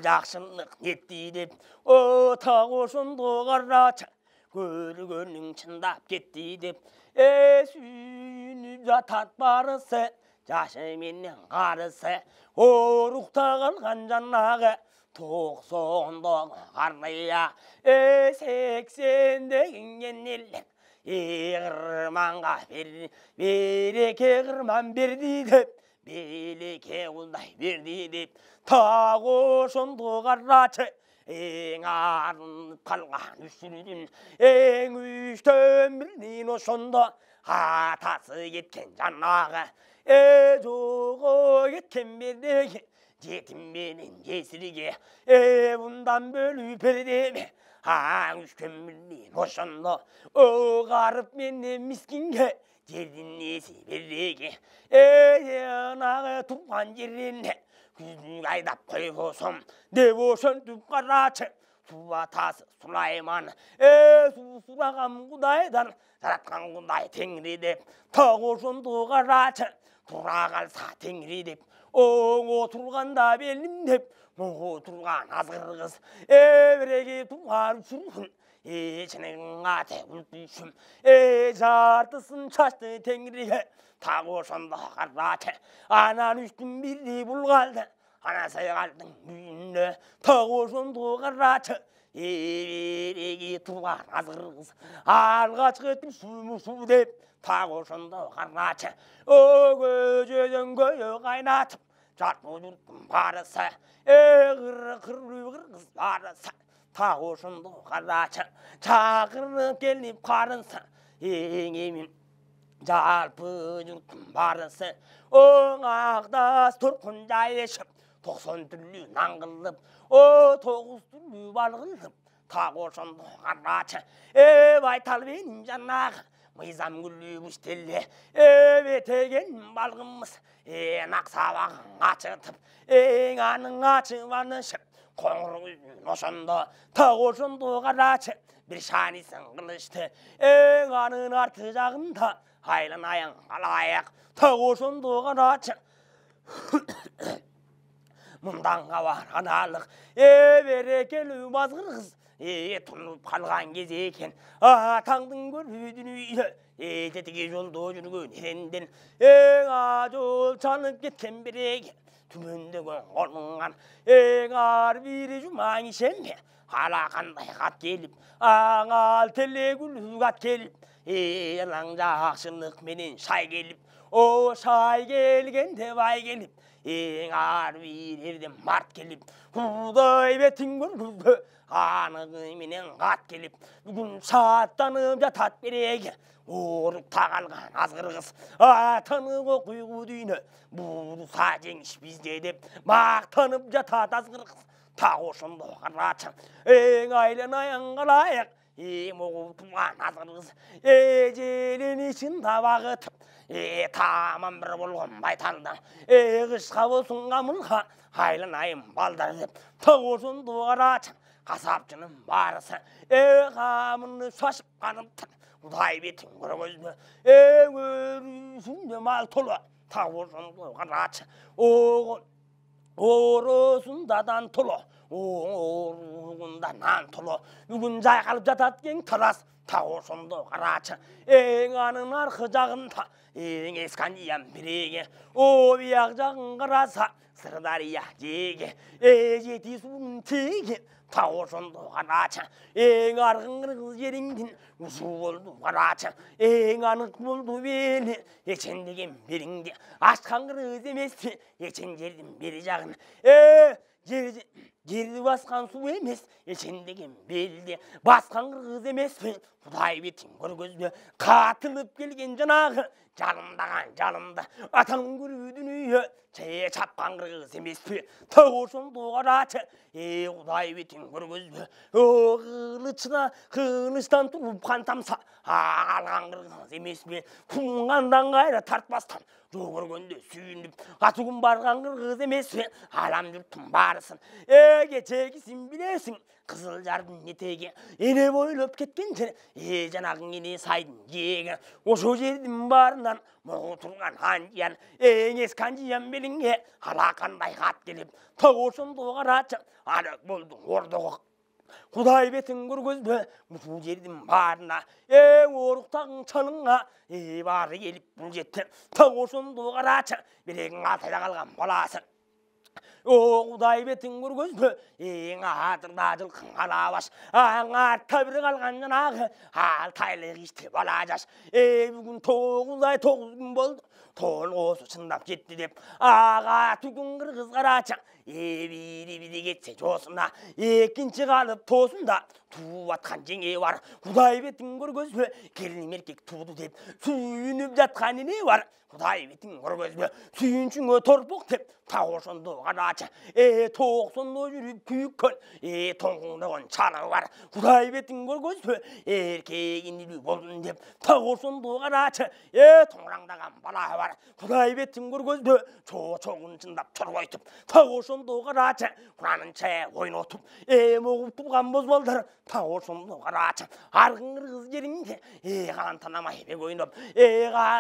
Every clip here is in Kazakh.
жақсылық нетті деп, о тағошынды қараша, көргенің шындап кетті деп, сүйініп жатат барысы, жашы менен қарысы, оруқта қалған жанағы, 90-дағы қарныя, 80-деген елер, қырманға береке қырман берді деп, береке құлдай берді деп, тағошынды қарашы, ең арынып қалған үшірдің, ең үштен бірден ошында, атасы кеткен жанағы, жоғы кеткен бердеге, жетім менен жесірге, бұндан бөлі пердеме, үшкен бірден ошында, оғарып менен мискинге, жерден несі бердеге, нағы туған жеріне, күзін айдап қой болсам, деп ошын түп қарачы, су атасы Сулайман, су сұрағам құдайдан, жаратқан құдай теңірі деп, тақ ошынды қарачы, тұра қалса теңірі деп, оң отырғанда белім деп, мұң отырған азғыр қыз, біреге туған үшіргін, ішінің аты үлпішім, жартысын шашты теңіріге, тақ ошынды қарачы, анан үштің бірді бұл қалды, ана сайғалдың үйінді, тақ ошынды қарачы, береге туған азғыр қыз, алғаш кетіп су деп, тақ ошынды қарачы, көжеден көйі қайнатып, жатпы жұрттың барысы, қыр-қыз барысы, тақ ошынды қарачы, шақырып келіп қарынса, ең жалпы жұрттың барысы, оңақтас тұрқын жайышып, 90 түрлі наңғылып, 9 түрлі балғылып, тақ ошынды қарачы, байтал бенім жанағы, мыйзам күлі бүштелі, бетеген балғымыз, нақсабағын ачытып, аның ачып анышып, қоңыр күзін ошында, тақ ошынды қарачы, бір шанисың қылышты, анын арты жағында, айлын аяң алайық, тақ ошынды қарачы, мұнданға бар аналық, берекелі базғыр қыз, тұнып қалған кез екен, атаңдың көрудін үйі, жетіге жолда жүрген еренден, жол чанып кеткен береге, түмендеген қолыңған, ар бірі жұмаң ішемме, алақандай қат келіп, аңал телегүлі қат келіп, елаң жақшылық менен шай келіп, о шай келгенде бай келіп, ар бірерден март келіп, құдай бетін көргізді, анығы менен қат келіп, бүгін шаттанып жатат береге, орықта қалған азғыр қыз, атанығы құйғы дүйіні, бұлса жеңіш бізде деп, мақтанып жатат азғыр қыз, тақ ошынды қарачы, айлын аяң қалайық, оғыл туған азғыр қыз, желін ішін табағытып, тамам бір болған байталда, қышқа болсын қамылға, айлын айым балдар деп, тақ ошынды қарачы, қасапшының барысы, қамыны шашып қаныптыр, құдай бетін көргізді, өрісінде мал толы, тақ ошынды қарачы, орысындадан толы, оруғында нан толы, бүгін жайқалып жатат кең тарас, тақ ошынды қарачы, анын арқы жағында, Ескандиян біреге, біяқ жағын қараса, Сырдария жеге, жеті суын теге, тақ ошынды қарачы, арғын қырғыз жеріңден ұшу болды қарачы, анық болды белі, ечендеген беріңде, ашқан қырғыз емес, ечен жердің бері жағын, жерді басқан су емес, ечендеген белде, басқан қырғыз емес, құдай бетін көргізді, қатылып келген жанағы, жалындаған жалынды, атаның көрудін үйі, чапқан қырғыз емес пе, тақ ошынды қарачы, құдай бетін көргізді, қылыштан тұрып қан тамса, алған қырғыз емес пе, құңғандан қайра тартпастан, жол көргенде сүйіндіп, қатуын барған қырғыз емес пе, алам жұрттың барысын, Geçegisin bilesin Kızıljar'dın eteği ene boylop ketken janagın ene saydın yegen oşo жердин барынан moğu turgan hanjiyan eňes kanjiyan belinge halakanday kat gelip tagoşundu garaça ala boldu ordogok Kuday betin görgözbö bu жердин barına oruktagın çalınga bari gelip bul jettim tagoşundu garaça bilegin altayda kalgan bolasın O Kuday betin görgözbö atırda жылkın alabaş arta bir kalgan janağı altaylı işte balajaş bugün 9 ay 9 gün boldu Tol osu çındap jetti dep ağa tugün kırgız garaçaң biri geçse josuna ekinci kalıp tosunda tuğup atkan jeňe var Kuday betin görgözbö kelin erkek tuğdu dep sүйünüp жатkan ene var Kuday betin görgözbö sүйүнчүңө torpok dep ta oşondo garaça toğsondo жүрүp kүйükkön toңгундаган çalı var Kuday betin görgözbö erkegin ili boldun dep ta oşondo garaça toңrаңdagan bala var Kuday betin görgözbö çoğun çındap çorgoytup ta oşondo garaça Kur'anınça oyun otup moğup turgan bozbalдар ta oşondo garaça argın kırgız жеринде kalan tanamay bek oynup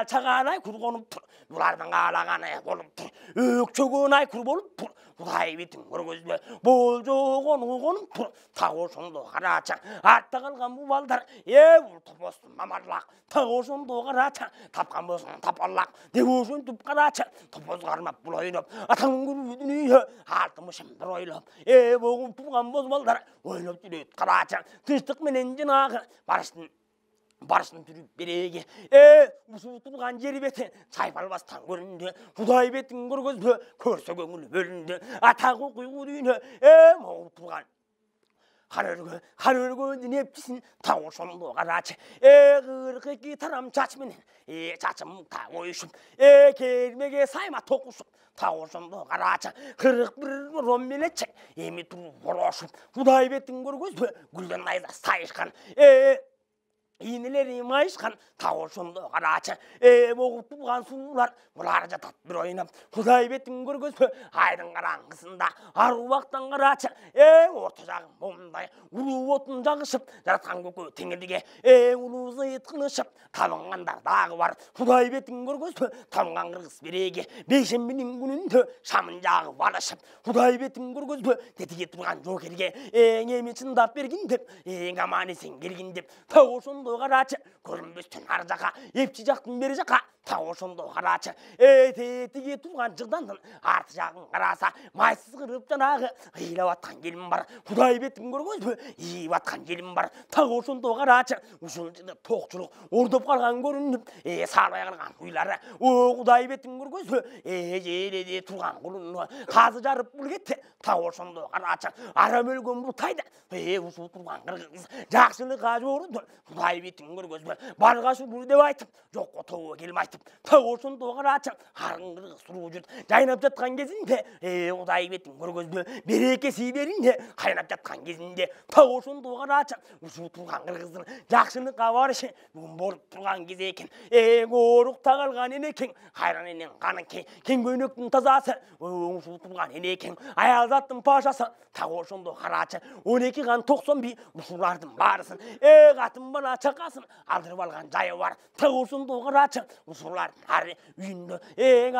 çaganay kur konup tur bulardan kalagany bolup tur ökçögönay kur bolup tur Kuday betin görgözbö boljogon konup tur ta oşondo garaça artta kalgan bu balдар bul topostun mamarlak ta oşondo garaça tapkan bolsun tapallak dep oşontup garaça topoz karmap bul oynup atаңın күрүdүнү altmışım bir oylop boğup turgan bozbalдар oynop жүрөt garaça tınçtık menen janagı barıştın türüp berege usuu turgan jeri beti çaypalbastan göründü Kuday betin görgözbö körse көңүл bölündü atagı kuygu dүйnö moğup turgan Harörgöndün hepçisin ta oşondo garaça kırkıki taram çaç menen çaçım ta koyuşup kelmege sayma tokuşup ta oşondo garaça 41 rom melecek emi turup boroşup Kuday betin görgözbö gülden ayda sayışkan İğneleri mayışkan ta oşondo garaça boğup turgan suular bular jatat bir oynap Kuday betin görgözbö aydın karаңgısında arubaktan garaça orta jagın momday uluu otun jagışıp jaratkan kökö teңирге uluu zıyıtkınışıp tabınganдар dagı var Kuday betin görgözbö tabıngan kırgız berege beyşemбенин күнүндө şamın jagı balışıp Kuday betin görgözbö tetиге turgan jokerge emi çındap bergin dep aman esen kelgin dep ta oşondo garaça көрүнбөстөн ар жака эпчи жактын бери жака та ошондо гaraça тетиге турган жыгдандын арты жагын караса майсыз кырып жанагы ыйлап аткан келин бар Кудай бетин көргөнбү ийип аткан келин бар та ошондо garaça ушул жерде токчулук ордоп калган көрүнүп саалбай калган уйлары Кудай бетин көргөнбү жереде турган кулуну казы жарып бул кетти та ошондо garaça арам өлгөн бутайда ушул турган кыргыз жакшылыкка жорунду Kuday betin көргөнбү баргашы бул деп айтып жокко тобо келип айтып та ошондо garaça аргын кыргыз суруу журт жайнап жаткан кезинде Kuday betin көргөнбү берекеси беринде кайнап жаткан кезинде та ошондо garaça ушул турган кыргыздын жакшылыкка барышы бүгүн болуп турган кез экен оорукта калган энекең кайран энең каны кең көйнөктүн тазасы ушул турган энекең аял заттын пашасы та ошондо garaça 12 кан 90 би ушулардын баарысын катын бала чакасын алдырып алган жайы бар та ошондо garaça ушулардын ар үйүндө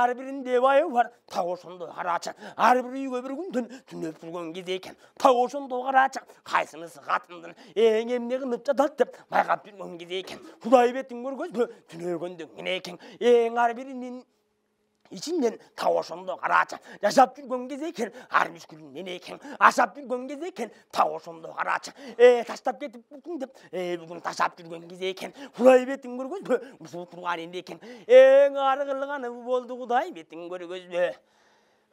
ар биринде байы бар та ошондо garaça ар бир үйгө бир күндөн түнөп турган кез экен та ошондо garaça кайсынысы катындын эмне кылып жатат деп байкап жүргөн кез экен Kuday betin көргөнбү түнөгөндөн энекең ар биринин içinden ta ошондо garaça жашап жүргөн кез экен ар мүшкүлүн энекең ашап жүргөн кез экен та ошондо garaça таштап кетип бүгүн деп бүгүн ташап жүргөн кез экен Kuday betin көргөнбү ушул турган энекең ары кылганы болду Kuday betin көргөнбү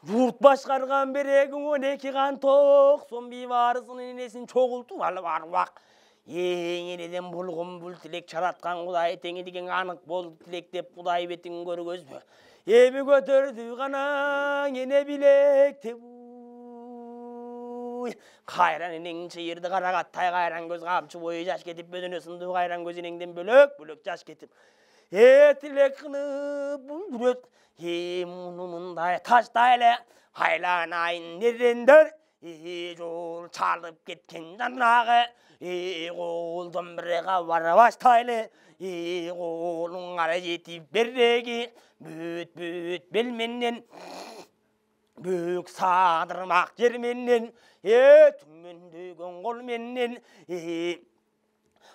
Журт башкарган берегиң 12 кан 90 би барысынын энесин чогултуп алып арбак энеден болгон бул тилек чараткан Kuday теңи деген анык болду тилек деп Kuday betin көргөнбү эми көтөрдү канаң эне билек кайран энең чыйырды карагаттай кайран көз камчы бою жаш кетип бөдөнө сынды кайран көз энеңден бөлөк жаш кетип тилек кылып бул бүрөт муну мындай таштай эле айланайын нерендер жол чалып кеткен жанағы қолдың біреға бара бастайлы қолың ара жетіп берреге бүт белменнен бөк садырмақ жерменнен түмендеген қолменнен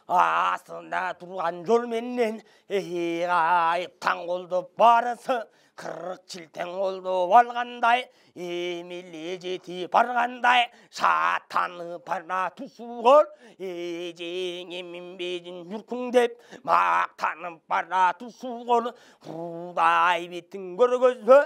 астында тұрған жолменен ғайып таң қолды барысы қырық шілтен қолды алғандай емеле жетіп барғандай шатаны пана тұсуғыр жеңемен бетін жүркің деп мақтанып бара тұсуғыр құдай бетін көргізбі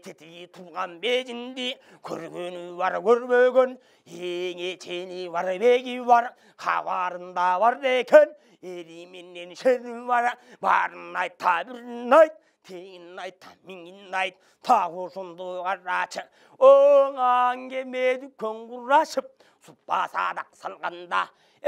тетігі тұрған бетінде көргені бар көрмеген еңетені бар бегі бар хабарында бар екен еременен шері бар барын айта бірін айт теңін айт меңін айт тағы сонды қарачы оңаң кемеді күн құрашып сұпа садақ салғанда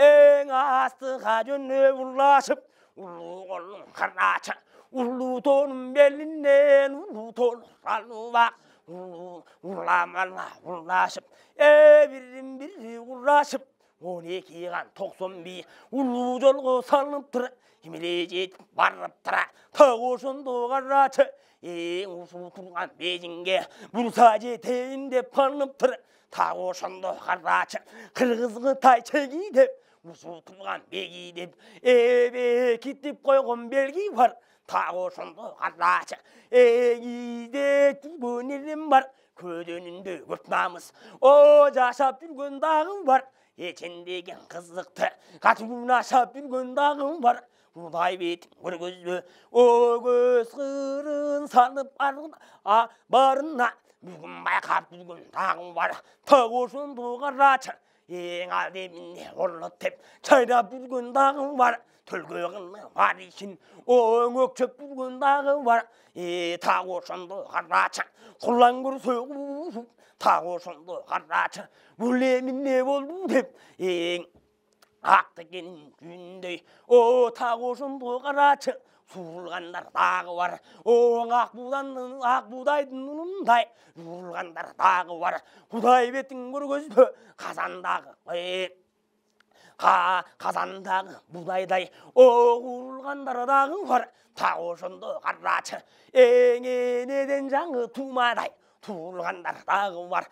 ең астыға жөне ұрлашып ұлы қолын қарачы ұлы тоным белінен ұлы тон алуақ ұламала ұрлашып бірін бірі ұрлашып 12 ған 90 би ұлы жолғы салынып тұр емеле жетіп барып тұра тағошынды қарачы ең ұсу тұрған бейжінге бұрса жетейін деп қанып тұр тағошынды қарачы қырғыз қытай чеги деп ұсу тұрған беги деп кеттіп қойған белгі бар тағошынды қарачы егейде жүрген елім бар көденінде көп намыс о жашап жүрген дағым бар ечендеген қызықты қатуын ашап жүрген дағым бар Құдай бетін көргізбі о көз қырын салып барына бүгін байқап жүрген дағым бар тағошынды қарачы ең алдеміне орлы деп чайрап жүрген дағым бар төлге қылы бар ішін оң өкшеп жүрген дағым бар тағошынды қарачы құлан көрсе тағошынды қарачы бүлемін не болды деп ең ақты кенін күндей о тағошынды қарачы суырылғандар дағы бар оң ақ будайдың ұнындай жуырылғандар дағы бар құдай бетін көргізбі қазандағы будайдай оғырылғандар дағы бар тағошынды қарачы еңенеден жаңы тумадай туылғандар дағы бар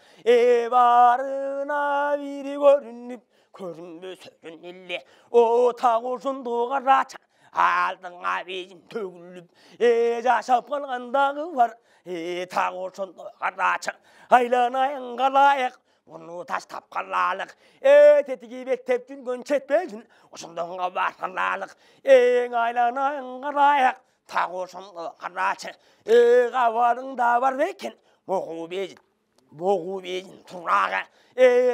барына бири көрініп көрінбөсі жөнеле о тағошынды қарачы алдыңа бейін төгіліп жашап қалғандағы бар тағошынды қарачы айланайын қалайық бұны тастап қалалық тетіге беттеп жүрген четпежін осындыңға бар қалалық айланайын қалайық тағошынды қарачы қабарыңда бар екен боғу бейін тұрағы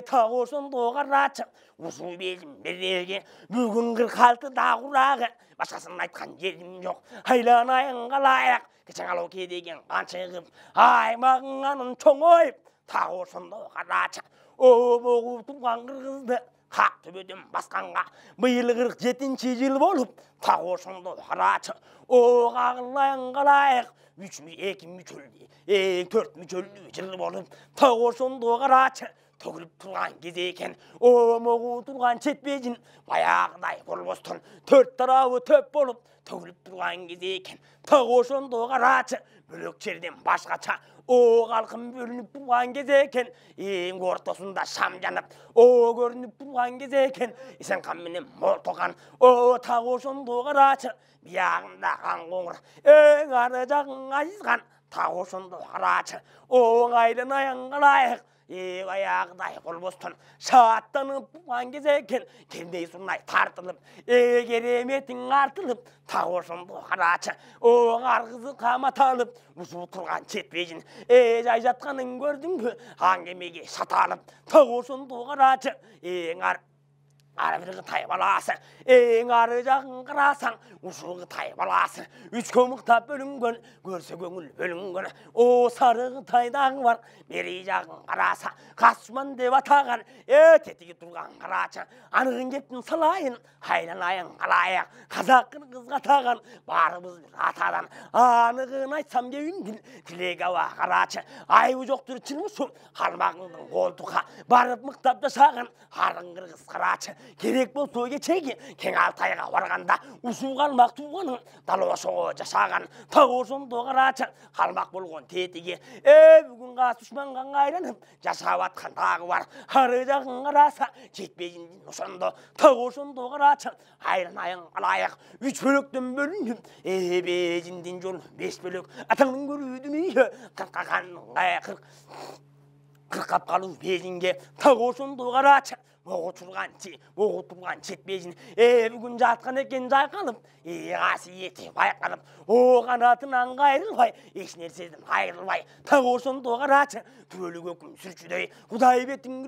тағошынды қарачы ұсу бейін береге бүгін 46-да құрағы басқасын айтқан жерім жоқ айланайын қалайық кешен алуке деген қаншығып аймағыңанын чоң ойып тағошынды қарачы боғу туған қырғызды қақ төбеден басқанға биыл 47-ші жыл болып тағошынды қарачы қағылайын қалайық 2 мүшелді 4 мүшелді жыл болып тағошынды қарачы төгіліп тұрған кез екен моғу тұрған четпежін баяғыдай болбостон 4 тарауы төп болып төгіліп тұрған кез екен тағошынды қарачы бөлек жерден басқаша қалқын бөлініп тұрған кез екен ең ортасында шам жанып көрініп тұрған кез екен есенқан менен мортоған тағошынды қарачы бияғында қан қоңыр ең ары жағың айызған тағошынды қарачы айланайын қалайық баяғыдай болбостон шаттанып туған кез екен кердей сұрнай тартылып кереметің артылып тағошынды қарачы қарғызы қаматалып ұсу тұрған четпежін жай жатқанын көрдің бе аңгемеге шаталып тағошынды қарачы Arabirgi tay balası, eң arı жағын қырасаң, ұшылғы tay баласы. Үш көміктап бөлінген, көрсе көңіл бөлінген. О сарығы тайдағы бар, бері жағын қараса. Қасшыман деп атаған, тетіге тұрған қарача. Анығын кептін салайын, хайланайын қалайық. Қазақын қызға таған, барымыз атадан. Анығын айтсам кеуін тілек ауа қарача. Айы жоқтыр чынмышым, қалмағыңдың қолтуға. Барып мұқтап жасаған, арын қырғыз қарача. Керек бол тойге чеге, кең Алтайға барғанда, ұшу қалмақ туғаның, далошоғы жасаған, тағошын доғарача, қалмақ болған тетіге. Бүгін қас ұшманған қайранып, жасап атқан тағы бар, ары жағын қараса, жетпейінден ұшынды, тағошын доғарача, айран айын қалайық, үш бөліктен бөлініп, бейжінден жол, бес бөлік, атаңның көрудің үйі, қырқақанның қырқап қалу бейжінге, тағошын доғарача, Оғытылған жетпейін, бүгін жатқан екен жайқалып, ғасы ете байқалып, қанатынан қайрылбай, еш нәрседен айрылбай, тағошын доғарачы, түрлі көкім сүрчідей, Құдай бетін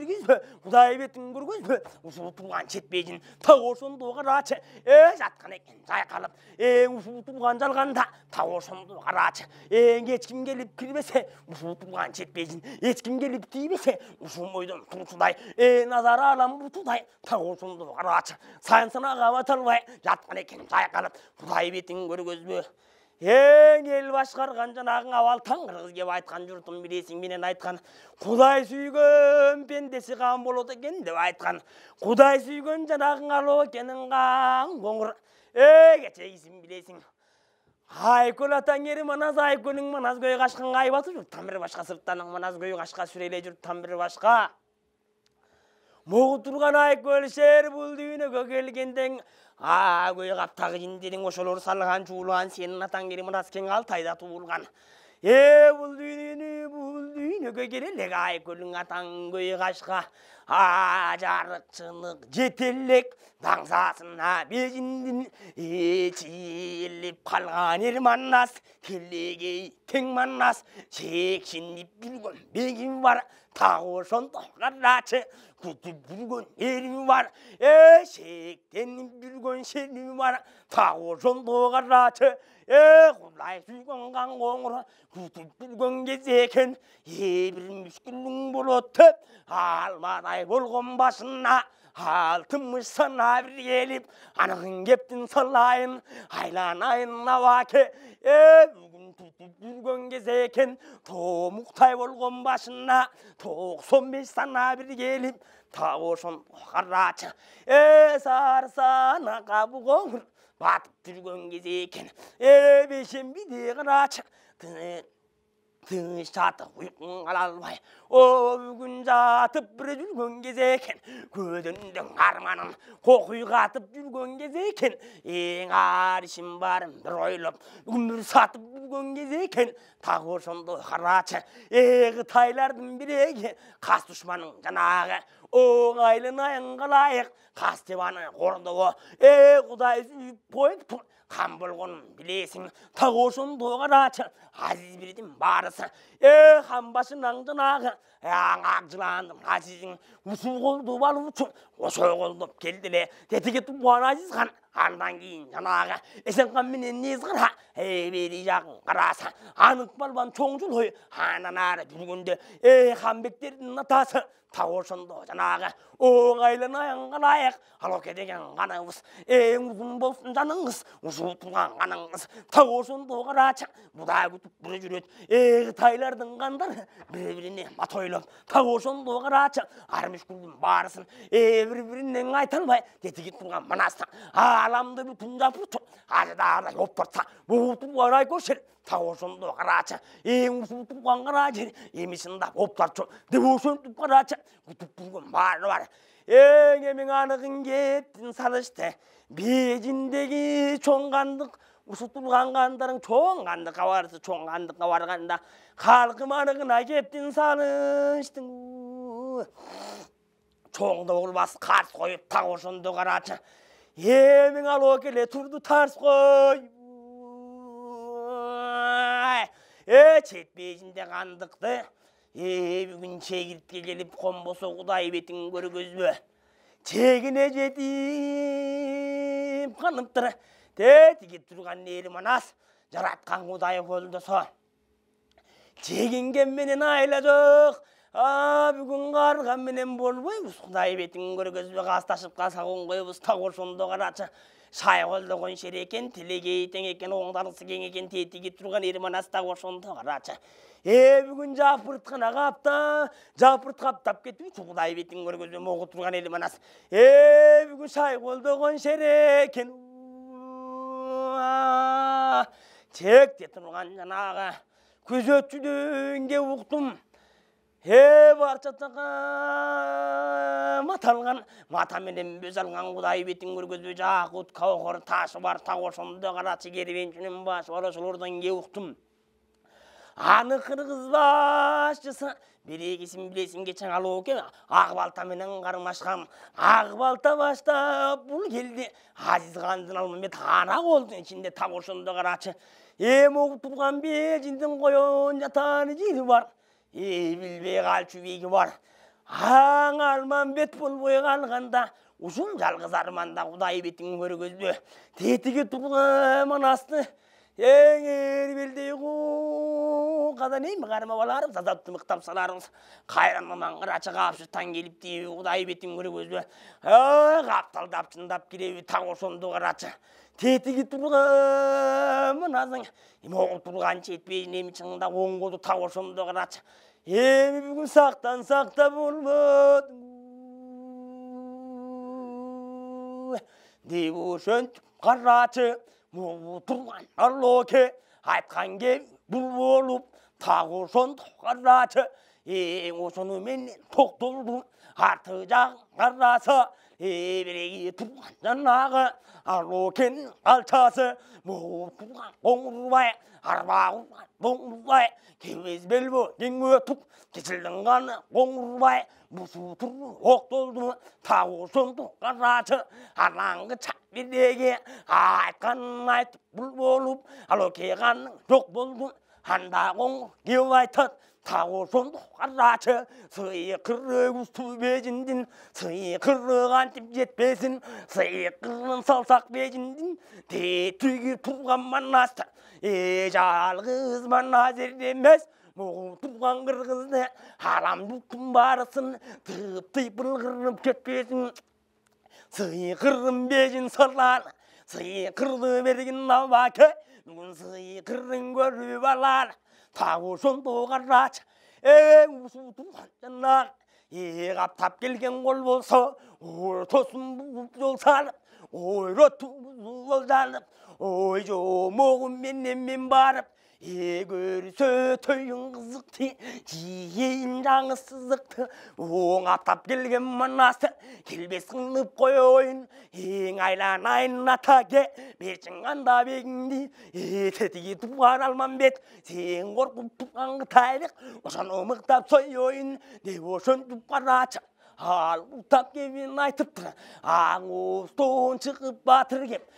көргізбі, ұсылтылған жетпейін, тағошын доғарачы, жатқан екен жайқалып, ұсылтылған жалғанда, тағошын доғарачы, ешкім келіп кірбесе, ұсылтылған жетпейін, ешкім келіп тейбесе, ұсыл мойдың тұрсыдай, назар алам бұтудай, тағошын доғарачы, сайынсына қаваталбай, жатқан екен жайқалып, Құдай бетін көргізбі. Ел башқарған жанағың авал таңғырғыз кеп айтқан жұртым білесің менен айтқан. Құдай сүйген пендесі қан болады екен деп айтқан. Құдай сүйген жанағың ало екенің қан қоңыр. Кечегісін білесің. Айкөл атаң ері маназ, айкөлің маназ көй қашқан қайбаты жүр. Тамыр башқа сырттаның маназ көй қашқа сүреле жүр. Тамыр башқа. Моғы тұрған айкөл шер бұл дүйіні көгелгенден көй қаптағы жіндерің ошолор салған жуылған сенің атаң кері мұрас кен Алтайда туылған. Бұл дүйіні көгелелек айкөлің атаң көй қашқа жарықшылық жетелек даңсасына бежіндін чиеліп қалған ер маннас телегей тең маннас шекшініп жүрген бегім бар тағы шонтоқарачы күтіп жүрген ерім бар шектеніп жүрген шерім бар тағы шонтоқарачы Құдай сүйген қан қоңыр күтіп жүрген кезекен бір мүшкілің болотып алмадай болған башына алтымыш сана бір келіп анығын кептін салайын айланайын аваке бүгін түтіп жүрген кезекен томықтай болған башына 95 сана бір келіп тағошын қарачы сарсана қабы қоңыр батып жүрген кезекен бешенбиде қарачы тыныш жатып ұйқың алалбай бүгін жатып бір жүрген кезекен көзіңдің арманын қоқиғатып жүрген кезекен ең арышым барым бір ойлап өмір сатып жүрген кезекен тағошынды қарачы Қытайлардың біреге қас дұшманың жанағы оңайлынайын қалайық қас тебаны қордығы Құдай сүйіп қойып қан болғанын білесің тағошын доғарачы азиз бірдің барысы хан башынан жанағы аңақ жыландым азизің ұсу қолды балушы ошой қолдып келділе тетіге туған азиз хан андан кейін жанағы есен хан менен нез қара бері жағын қараса анық балбан чоң жыл анан ары жүргенде ханбектердің атасы тағошынды жанағы оңайланайын қалайық алоке деген қаныңыз ұзын болсын жаныңыз ұзын туған қаныңыз тағошынды қарачы бұдай күтіп бір жүреді Қытайлардың қандары бір-біріне матойлап тағошынды қарачы армешкүлдің барысын бір-бірінен айталмай тетіге тұрған манастан аламды бүтін жапырты ажыда оптыртса бұғытып қарай көшер тағошынды қарачы ұзын туған қарачы емесінде оптарчы дебошынды қарачы күтіп тұрған бары бар емен анығын кеттін салышты бежіндегі чоңғандық ұсытылған қандарың чоңғандыққа барысы чоңғандыққа барғанда халқым анығына кеттін салыштың чоңды болбас қарс қойып тағошынды қарачы емен алу келе тұрды тарс қой жетпейінде қандықты бүгін шегіртке келіп қонбосы Құдай бетін көргізбі жегіне жетіп қаныптыр тетіге тұрған ері манас жаратқан құдай болды со жегенген менен айла жоқ бүгін қарған менен болбойбыз құдай бетін көргөзбе қасташып қалса қойбыз тауыр сонда қарачы шай қолды қоншер екен тілегей тең екен оңдарысы кең екен тетіге тұрған ері манас тауыр сонда қарачы бүгін жапыртқана қапта жапырт қаптап кетіп құдай бетін көргөзбе моғы тұрған ері манас бүгін шай қолды қоншер екен текте тұрған жанағы күзетшіден ке ұқтым баршатаға маталған матаменен бөз алған құдай бетін көргөзбе жақұт қауқыр ташы бар тауыр сонда қарачы керуеншінің башы бар солардан ке ұқтым аны қырғыз басшысы берекесін білесін кечен алу ке ақ балтаменен қармашқам ақ балта баштап бұл келді азиз қандын алмамет ана қолдың ішінде тауыр сонда қарачы оғып тұрған бежіндің қойын жатаны жері бар білбей қалчу бегі бар аң арман бет болбой қалғанда ұшын жалғыз арманда құдай бетін көргөзбе тетіге тұрған манасты еңер белдей қадан ем қарма баларым сазапты мықтап саларыңыз қайран маман қырачы қапшықтан келіп дейі құдай бетін көргөзбе қапталдап шындап кереуі тауыр сонды қарачы тетіге тұрған манасың оғып тұрған жетпейін емі шыңында оң қолды тауыр сонды қарачы бүгін сақтан сақта болмады деп өшін қарачы оғы тұрған арлоке айтқан ке бұл болып тағы сонды қарачы осыны менен тоқтолдым арты жағын қараса береге тұрған жанағы арлокенің алшасы оғы тұрған қоңырбай арба құрған доңғырбай кеуез белбо ең өтіп кесілдің қаны қоңырбай бұсу тұрды оқтолды тауы сонды қарачы арлаңғы чақ береге айтқанын айтып бұл болып алоке қанның жоқ болды анда қоңыр кеу айтады тауы сонды қарачы сыйы қыры күсті бежіндін сыйы қыры қантып жетпесін сыйы қырын салсақ бежіндін тетіге тұрған манасты жалғыз манас емес моғын тұрған қырғызды алам бүкін барысын тып-тып қырып кетпесін сыйы қырын бежін сырланы сыйы қырды берген набаке бүгін сыйы қырын көріп алар тағы сонды қарачы ұсы тұрған жанағы қаптап келген қол болса ой тосын бұлып жол салып ой ротын бұзып жалып ой жомоғым мен барып көрсе тойын қызықты жиейін жаңы сызықты оң аптап келген манасы келбес қылып қойойын ең айланайын атаке бершін анда бегіңді тетіге туған алмамбет сен қорқып тұрған қытайлық ошаны мықтап сойойын деп ошын тұп қарачы ал ұлтап кебін айтып тұр аң остон шығып батыр кеп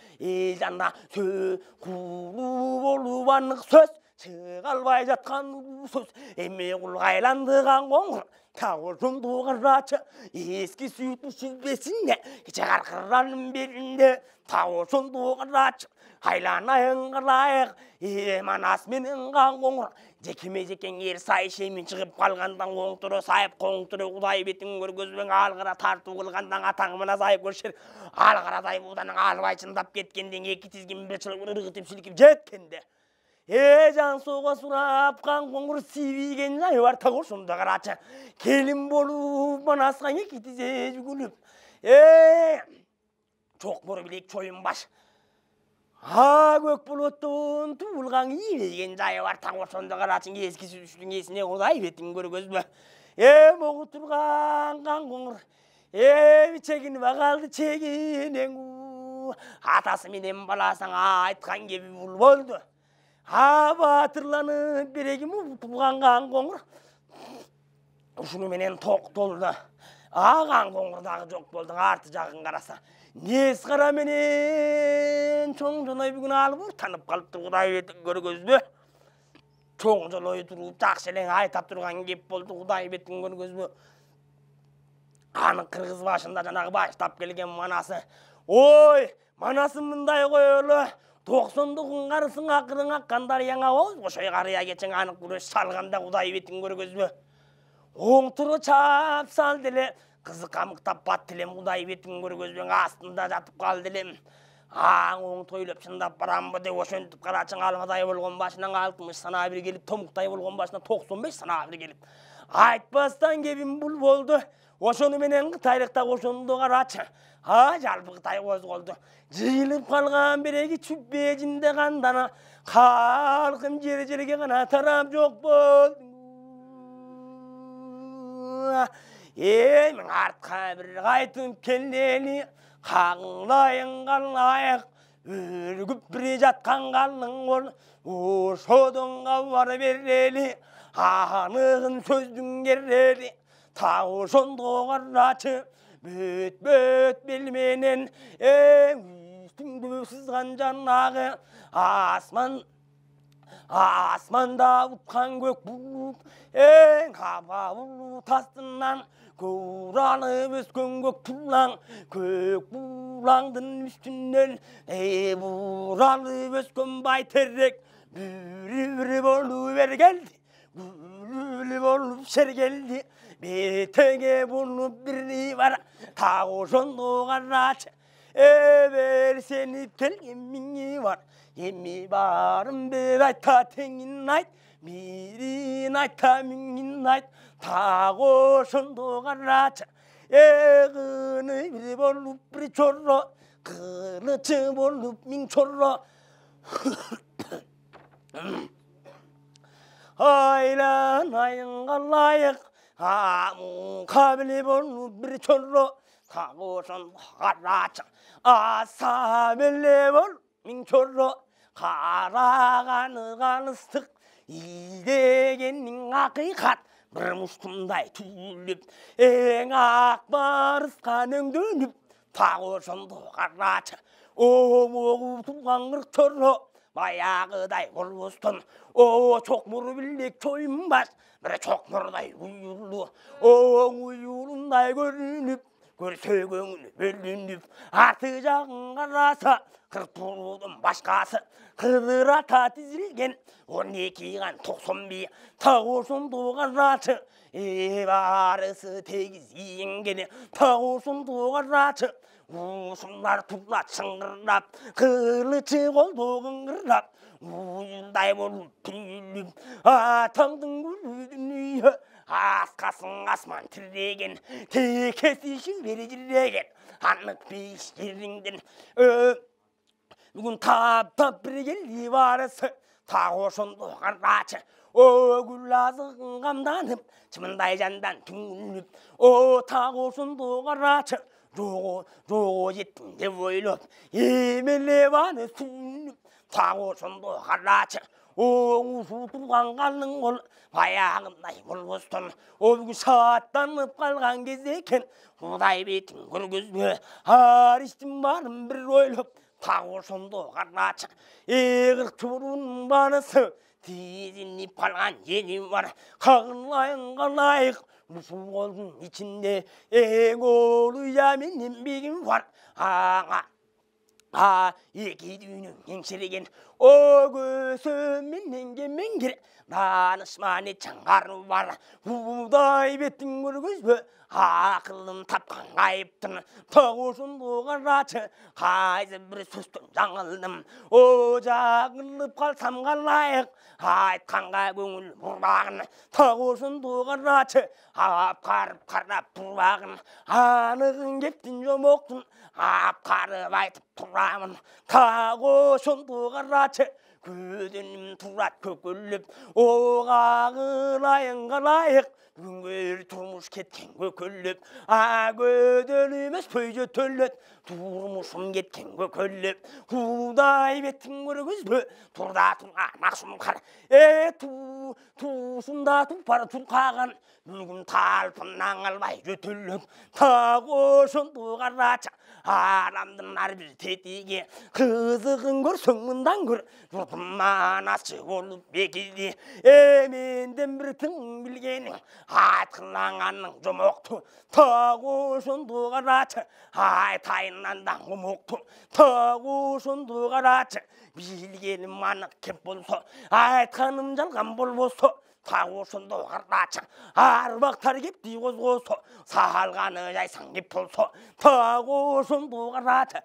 жанда құлы болу анық сөз шығалбай жатқан сөз эме құлғайландыған қоңыр тауыр жонды қарачы ескі сүйті сүзбесінде кеше қарқыраның берінде тауыр жонды қарачы айланайын қылайық манас менен қан қоңыр жекеме жекен ер сай шемен шығып қалғандан қоңтыры сайып қоңтыры құдай бетін көргөзбен алғыра тарту қылғандан атаң мына сайып көршер алғырадай буданың албай шындап кеткенден екі тізген бір шылып ырғытып сілкіп жеткенде жан соға сұрап қан қоңыр сүйбеген жай бар тағыр сонда қарачы келін болып манасқан екі тізе жүгіліп жоқ бұры білек чойын баш көк бұлыттың туылған иілеген жайы бар тағыр сонда қарачын ескі сүзіштің есіне құдай бетін көргөзбе моғы тұрған қан қоңыр чегініп қалды чегінен атасы менен баласың айтқан кебі бұл болды батырланып берегім туған қан қоңыр ұшыны менен тоқ толды қан қоңырдағы жоқ болдың арты жағын қараса нес қара менен чоң жолой бүгін алып танып қалыпты құдай бетін көргөзбе чоң жолой тұрып жақшелең айтап тұрған кеп болды құдай бетін көргөзбе Аны кыргыз башында жанагы баштап келген манасы. Ой, манасы мындай коелу. 90-дугун карысың акырың аккан дарыяңа оз ошой карыя кечең анық күрөш салганда Кудай бетин көргөзбө. Оң туру чап сал деле, кызы камыктап бат делем Кудай бетин көргөзбөң астында жатып кал делем. Оң тойлоп чындап барамбы деп ошентип карачың алгадай болгон башынан 60 санаа бир келип, томуктай болгон башына 95 санаа бир келип. Айтпастан кебим бул болду. Ошону менен Кытайлыкта ошондо карачы. Жалпы Кытай козголду. Жыйылып калган биреги чүппежинде кандана. Халкым жер-жерге гана тарап жок болду. Мен артка бир кайтып келели. Каңлайың калайык. Өргүп бир жаткан калың бол. Ошодон кабар берели. Анығын сөздің керрели. Тағы ошондо карачы. Бөт белменен үстүңдө сызган жанагы асманда уткан көк булут каба булут астынан куралып өскөн көк булаңдын үстүнөн буралып өскөн байтерек бүри болуп келди бүри болуп келди бетеге болуп бирни бар тагы ошондо карачы берсенип келген миңи бар эми барын бер айта теңин айт бирин айта миңин айт тагы ошондо карачы кыны бир болуп бир чорро кылычы болуп миң чорро айланайын калайык кабили болуп бир чорро тагы ошондо карачы аса беле бол миң чорро караганы каныстык ийдегениң акыйкат бир муштумдай түйүлүп эң ак барыскан өңдөнүп тагы ошондо карачы омогу тулган кырк чорро баягыдай болбостон чокмур билек чоюмбаш бир чокмурдай уюлу оң уюлундай көрүнүп көрсө көңүл бөлүнүп арты жагын караса кырк бурудун башкасы кыдырата тизилген 12 кан 90 бий тагы ошондо карачы барысы тегиз ийингени тагы ошондо карачы ушулар тула чыңгырап кылычы колдо кыңгырап уюлдай болуп түйүлүп атаңдын күлүдүн аскасың асман тиреген текесиши бери жиреген анық бейіш жериңден бүгін таптап бир келди барысы тагы ошондо карачы гүл азыгын камданып чымындай жандан түңүлүп тагы ошондо карачы жого жеттим деп ойлоп эмелеп аны сүйүнүп тагы ошондо карачы оң ушуу турган калың кол баягындай болбостон бүгүн шаттанып калган кез экен Кудай бетин көргөзбө ар иштин баарын бир ойлоп тагы ошондо карачы кырк чурунун баарысы тизилип калган жери бар кагылайын калайык ушул колдун ичинде эң олуя менен бегим бар эки дүйнөң еңшереген көсө менен кемеңгер данышман чаңгары бар Кудай бетин көргөзбө акылын тапкан кайыптын тагы ошондо карачы кайсы бир сөздөн жаңылдым жагылып калсам калайык айтканга көңүл бурбагын тагы ошондо карачы апкарып карап турбагын анығын кептин жомоктун апкарып айтып турамын тагы ошондо карачы көдөнүм турат көкөлүп кагылайын калайык бүгүнгө турмуш кеткен көкөлүп көдөн эмес көй жөтөлөт турмушум кеткен көкөлүп Кудай бетин көргөзбө турда турган аксум кар туусунда тупар туркаган бүгүн талпынан албай жөтөлөт тагы ошондо карачы арамдын ар бир тетиги кызыгын көрсөң мындан көр журтуман ачык болуп бекиди менден бир тың билгениң айткылаңанның жомокту так ошондо карачы ай тайыннан комокту так ошондо карачы билгеним анық кеп болсо айтканым жалган болбосо так ошондо карачы арбактар кепти козгосо салганы жайсаң кеп болсо так ошондо карачы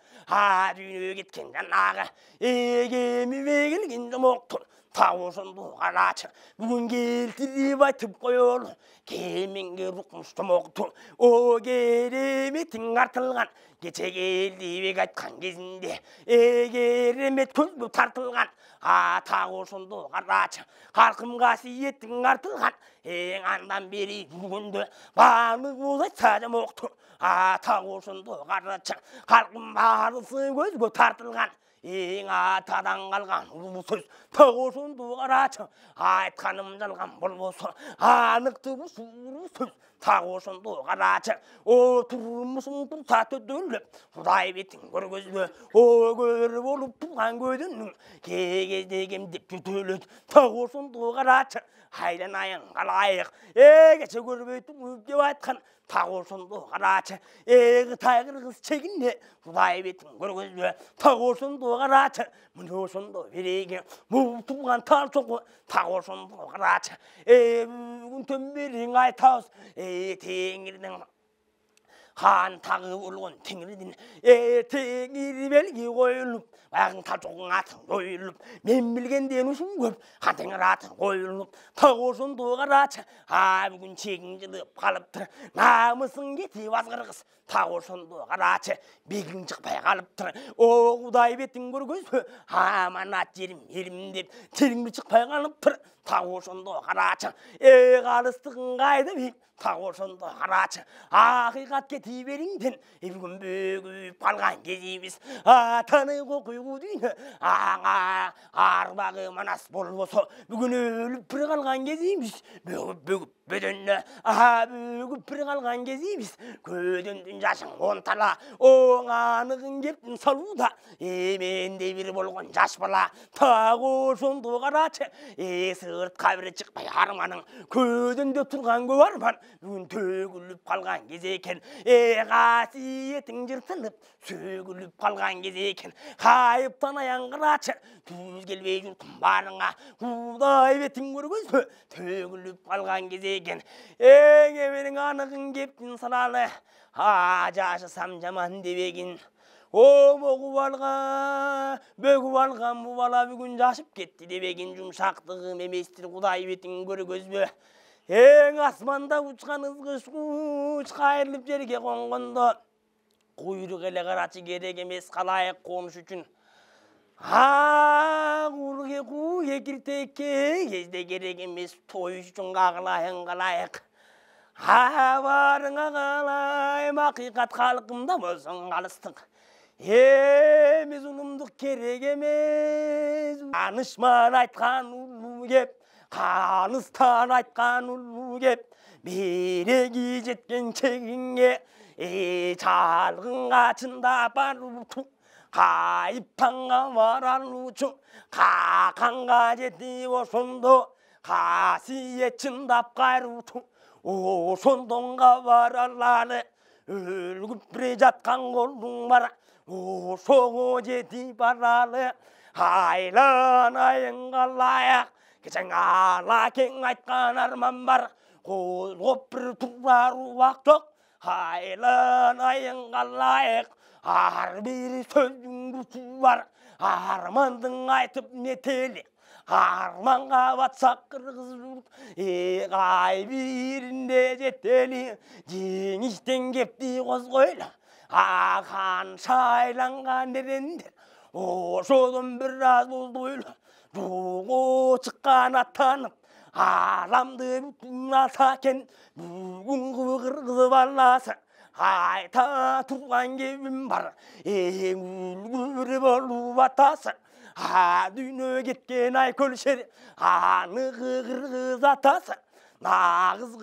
дүйнөгө кеткен жанагы эгемиме келген жомокту так ошондо карачы бүгүн келтирип айтып коелу кемеңге рукмуш жомокту о кереметиң артылган кече келдибек айткан кезинде керемет көзбү тартылган так ошондо карачы каркым касиетиң артылган андан бери жүргөндө баардыгыбыз айтса жомокту так ошондо карачы каркым баарысы көзгө тартылган атадан калган улуу сөз так ошондо карачы айтканым жалган болбосо аныктуу суур сөз так ошондо карачы турмушуң турса төтөлөп кудай бетиң көргөзбө көр болуп турган көдүнүң кезде кемдеп жөтөлөт так ошондо карачы айланайын калайык кече көрбөй туруп деп айткан так ошондо карачы Кытай кыргыз чегине кудай бетиң көргөзбө так ошондо карачы мына ошондо береги бул турган тал чоку так ошондо карачы бүгүн төмбериң айтабыз теңирдин хан тагы болгон теңирдин теңир белги коюлуп баягы талчогуң атын коюлуп мен билгенден ушун көп хан теңир атын коюлуп так ошондо карачы бүгүн чегиң жылып калыптыр намысың кетип азгыргыз так ошондо карачы бегиң чыкпай калыптыр кудай бетиң көргөзбө аманат жерим элим деп тилиң чыкпай калыптыр так ошондо карачы калыстыгың кайда бейт так ошондо карачы акыйкатке тие бериңден бүгүн бөгүп калган кезибиз таныгы куйгу дүйнө аңа арбагы манас болбосо бүгүн өлүп бир калган кезибиз бөгүп бөдөннө бөгүп бир калган кезибиз көдөндүн жашың онтала оңаныгың кептин салууда менде бир болгон жаш бала так ошондо карачы сыртка бир чыкпай арманың көдөндө турган көп арман бүгүн төгүлүп калган кез экен касиетиң жыртылып сөгүлүп калган кез экен кайыптан аяңгырачы түз келбей журтум баарыңа кудай бетиң көргөзбө төгүлүп калган кез экен менин аныгың кептин салалы жашасам жаман дебегин могуп алган бөгүп алган бу бала бүгүн жашып кетти дебегин жумшактыгым эместир кудай бетиң көргөзбө асманда учкан ызгыш куч кайрылып жерге конгондо куйрук эле карачы керек эмес калайык конуш үчүн ку экиртекке кезде керек эмес тоюш үчүн кагылайык барыңа калайым акыйкат калкымда болсоң калыстык эми зулумдук керек эмес анышман айткан улуу кеп каныстан айткан улуу кеп береги жеткен чегиңе чалгынга чындап баруучу кайыптанга баралуучу каканга жетип ошондо касиет чындап кайруучу ошондонга баралары өлгүп бир жаткан колуң бар ошого жетип баралы айланайын калайык кечең ала кең айткан арман бар козгоп бир турар убак жок айланайын калайык ар бир сөздүн күчү бар армандың айтып метели арманга батсак кыргыз журт ай биринде жетели жеңиштен кепти козгойлу канча айланган эрендер ошодон бир аз боздойлу жолго чыккан аттанып аламды бүтүн алса экен бүгүнкү кыргыз баласы айта турган кебим бар эң үлгүр болуп атасы дүйнө кеткен айкөл шер аныгы кыргыз атасы нагыз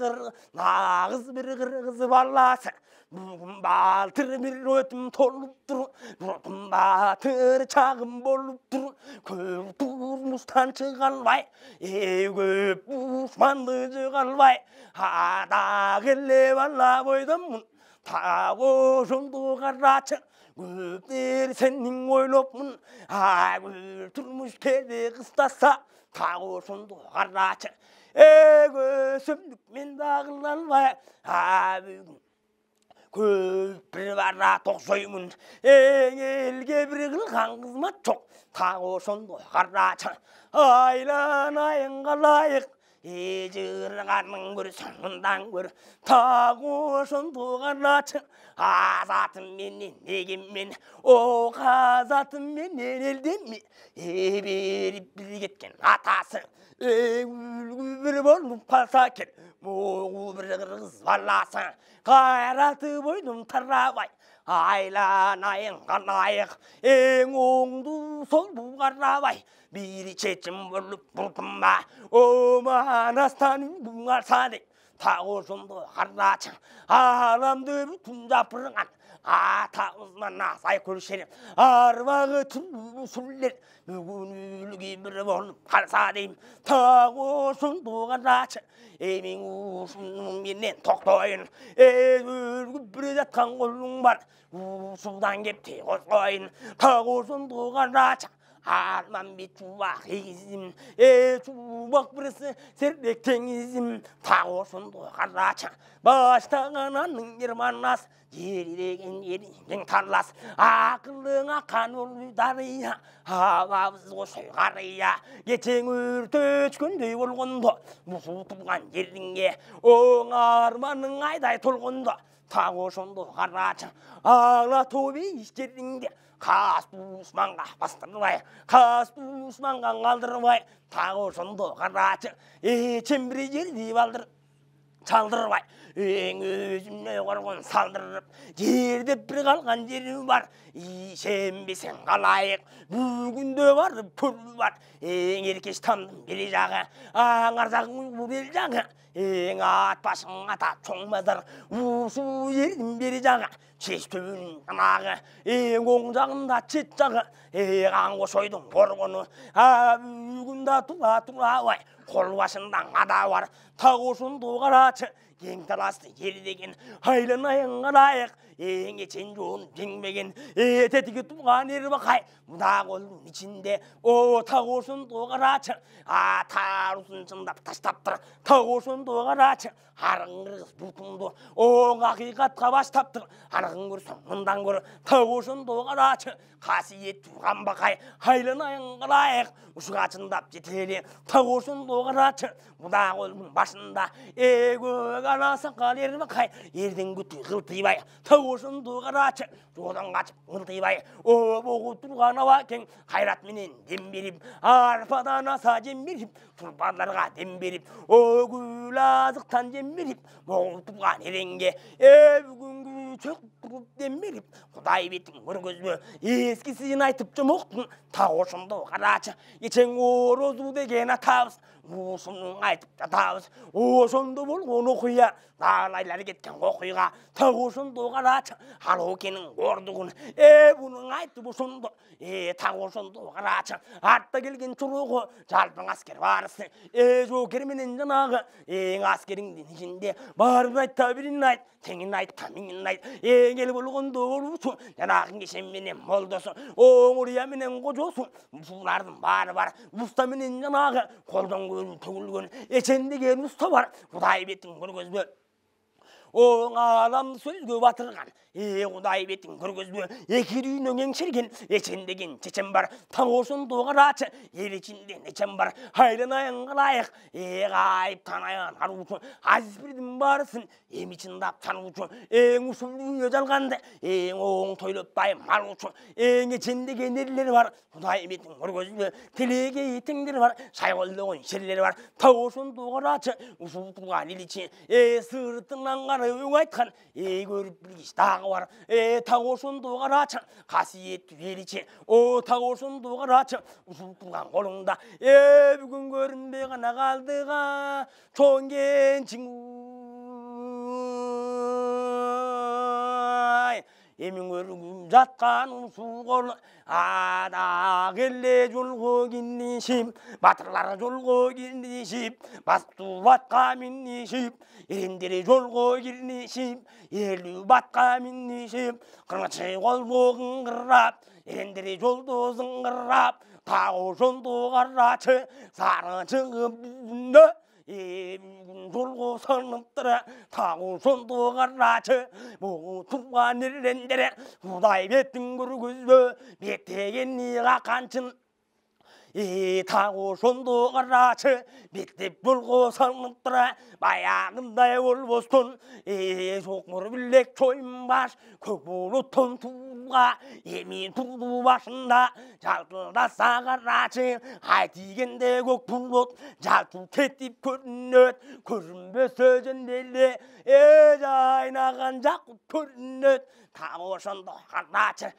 бир кыргыз баласы 묵은 바틀 밀어tum 돌룩 들어 묵은 바틀 작은 볼룩 들어 그 무스탄 çıkan vay 그 무스만 çıkan vay 하다 길래 발라 보이던 타고 손도 가라쳐 그들 생님 올높은 아굴 turmuşkede kıstasa tağı sondu garraça gözüm dağılan var abi köprü barra toqsoymun elge bir kılgan kızmat çok tağı sondu garraça aylanayın galayık Ecirganın bir sonundan bir tağı sondu garraça Azatım benim negimmen o kazatım benim elden mi berip bir gitken atası bir bolup kalsaken moğu bir kız vallasan gayratı boydum tarabay aylanayın kanayık oğdu sol bu karabay bir çeçim bolup burkunma o manastan bunlar sadık 타고 손도 하라차 아람들 군자프랑안 아타우스만나 사이콜시림 아르바그 투술렛 누구누르기 브르본 갈사림 타고 손도 하라차 에밍우 숨민넨 톡토인 에르그 브르자탕 골룽만 우수단계 태고소인 타고 손도 하라차 Arman bir çuvakizm, çuvak burası serdektengizm, tağosun doğarraça, baştan ananın yırmanas, yeridegen yerin tarlas, akıllığına kan olu darıya, havavız o soygarıya, geçen ürtöç gündü olgundu, musu tuğan yerine, o armanın ayday tolgundu, tağosun doğarraça, ağla tobi işlerinde, Kastusmanga bastırvay, kastusmanga kaldırvay, tağı sondu garraçı, çembiri yerdi baldır, çaldırvay, özümle korgun saldırıp, yerde bir kalgan yerim var, sen kalayık, bugün de var, pul var, erkeş tanıdım bileceğe, ağarzağın bu bileceğe, at başına da çoğmazır, usu yerim bileceğe, çeştüğün anağı, 공장다 찢자가 강고 소이동 모르고는 bugün tura vay kolvaşından adavar tagosun doğaraçı gentalastı yerdegen haylanayın alayık geçen joğun cengbegen tetiki tuğan eri bakay muda golun içinde o tagosun doğaraçı tarusun çındap taştaptır tagosun doğaraçı harıngırız butundu o hakikatқа baştaptır harıngır sonundan gör tagosun doğaraçı kasiyet tuğan bakay haylanayın alayık uşuğa çındap жетелі tagosun doğaraçı muda golun başında gana sakal eri bakay yerden gütü gıltıyvay tagosun doğaraçı jodan kaçıp gıltıyvay o boğu turgana vaken hayrat menen dem berip arpadan asa jem berip turbanlarga dem berip o gül azıktan jem berip boğu turgan erenge бүгүнгү чөк туруп dem berip Kuday betin bir gözü eskisini aytıp çomoktun tagoşumdu karaçı geçen orozu degen atabız Usunun aytıp atabız Oşondu bolgon okuya Dalaylar ketken okuyga tagoşundu karaçı Harokenin gordugun bunun aytıp usundu tagoşundu karaçı Artta gelgen çuruğu jalpın asker varısı Jokermenen janağı askerin içinde Barın aytta birin ayt Tengin ayt taminin ayt Gel bolgon doğrusu Yanağın geçen menen moldosu Oğurya menen kocosu Musulardın barı var Usta menen janağı Koldan gönül tөгülgön Eçendegen usta var Kuday betin bir gözbö O adam sözgö batırgan Kuday betin bir gözbö Eki düğünün eңşergen Eçendegen çeçen var Tagosun doğaraçı Yer içinde neçen var Haylanayın kılayık Gayip tanayan haruçu Aziz birdim barısın içindap tanıuçu usulü öjalgandı oğun toylop bayım haruçu eçendegen erileri var Kuday betin bir gözbö Tilege yetengleri var Şaykoldoğun şerleri var Tagosun doğaraçı Usul tuğan iliçi Sırtından karı öň aytkan görüp bilgiç dağı var Tagosun doğaraçı Kasiyet veriçi O tagosun doğaraçı Usul tuğan kolunda Bugün görünbey gana kaldığa Çoğun gençin Emin örgüm жатқаным суғол ада келе жолго кирнишип батырлар жолго кирнишип бастуу батка минишип эрендер жолго кирнишип элүү батка минишип кырмычы колго кыңгырап эрендер жолдо зыңгырап тагы ошондо карачы сары чыгып бүнө жолго салыныптыра тагы ошондо карачы могу туган эрендере Кудай бетин көргөзбө бектегенни каканчын тагы ошондо карачы бектеп жолго салыныптыра баягындай болбостон сокмур билек чоюн баш көк болоттон тууга эми турду башында жалтылдаса карачы ай тийгенде көк булут жалтыл кетип көрүнөт көрүнбөсө жөнделе жайнаган жакып көрүнөт тагы ошондо карачы